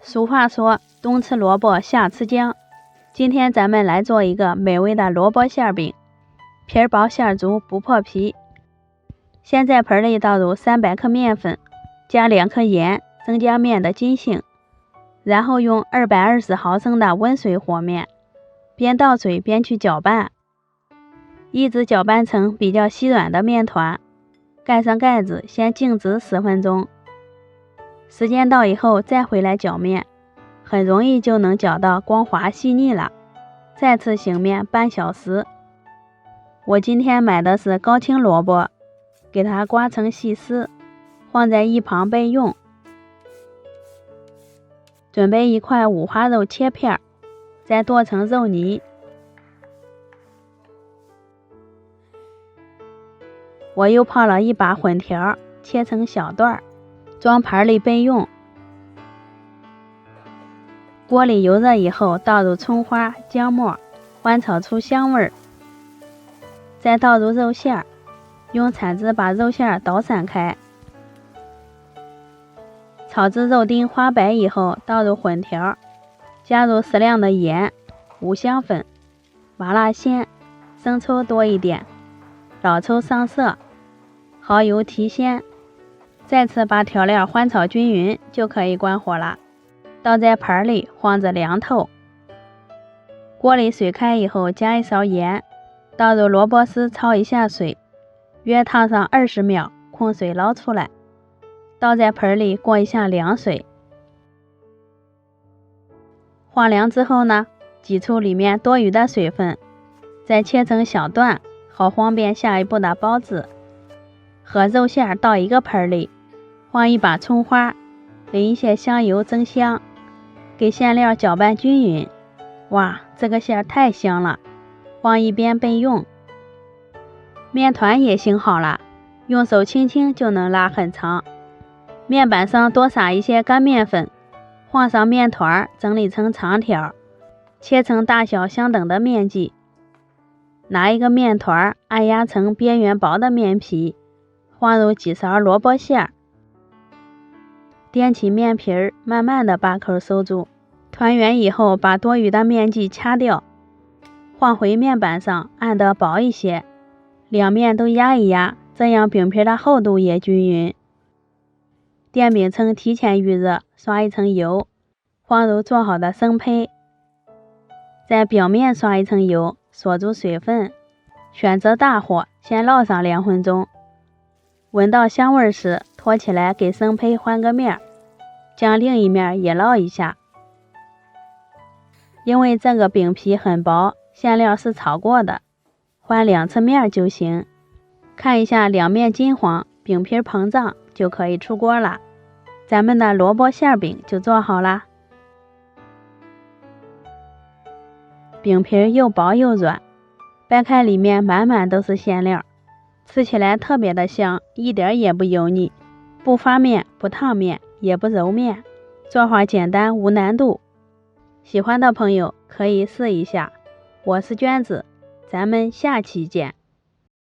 俗话说，冬吃萝卜夏吃姜。今天咱们来做一个美味的萝卜馅饼，皮儿薄馅儿足不破皮。先在盆里倒入300克面粉，加2克盐，增加面的筋性。然后用220毫升的温水和面，边倒水边去搅拌，一直搅拌成比较稀软的面团。盖上盖子，先静止10分钟。时间到以后再回来搅面，很容易就能搅到光滑细腻了。再次醒面半小时。我今天买的是高青萝卜，给它刮成细丝，放在一旁备用。准备一块五花肉切片，再剁成肉泥。我又泡了一把混条，切成小段，装盘里备用。锅里油热以后，倒入葱花、姜末，煸炒出香味儿。再倒入肉馅，用铲子把肉馅捣散开。炒至肉丁花白以后，倒入混条，加入适量的盐、五香粉、麻辣鲜，生抽多一点，老抽上色，蚝油提鲜。再次把调料煸炒均匀，就可以关火了。倒在盘里，晃着凉透。锅里水开以后，加一勺盐，倒入萝卜丝焯一下水，约烫上20秒，控水捞出来。倒在盆里过一下凉水。晃凉之后呢，挤出里面多余的水分，再切成小段，好方便下一步的包子。和肉馅到一个盆里，放一把葱花，淋一些香油增香，给馅料搅拌均匀。哇，这个馅太香了，放一边备用。面团也醒好了，用手轻轻就能拉很长。面板上多撒一些干面粉，放上面团，整理成长条，切成大小相等的面剂。拿一个面团，按压成边缘薄的面皮，放入几勺萝卜馅，掂起面皮儿，慢慢的把口收住。团圆以后，把多余的面剂掐掉，放回面板上，按得薄一些，两面都压一压，这样饼皮的厚度也均匀。电饼铛提前预热，刷一层油，放入做好的生胚，在表面刷一层油，锁住水分，选择大火，先烙上2分钟。闻到香味时，托起来给生胚换个面，将另一面也烙一下。因为这个饼皮很薄，馅料是炒过的，换2次面就行。看一下两面金黄，饼皮膨胀，就可以出锅了。咱们的萝卜馅饼就做好啦。饼皮又薄又软，掰开里面满满都是馅料，吃起来特别的香，一点也不油腻，不发面不烫面也不揉面，做法简单无难度。喜欢的朋友可以试一下。我是娟子，咱们下期见。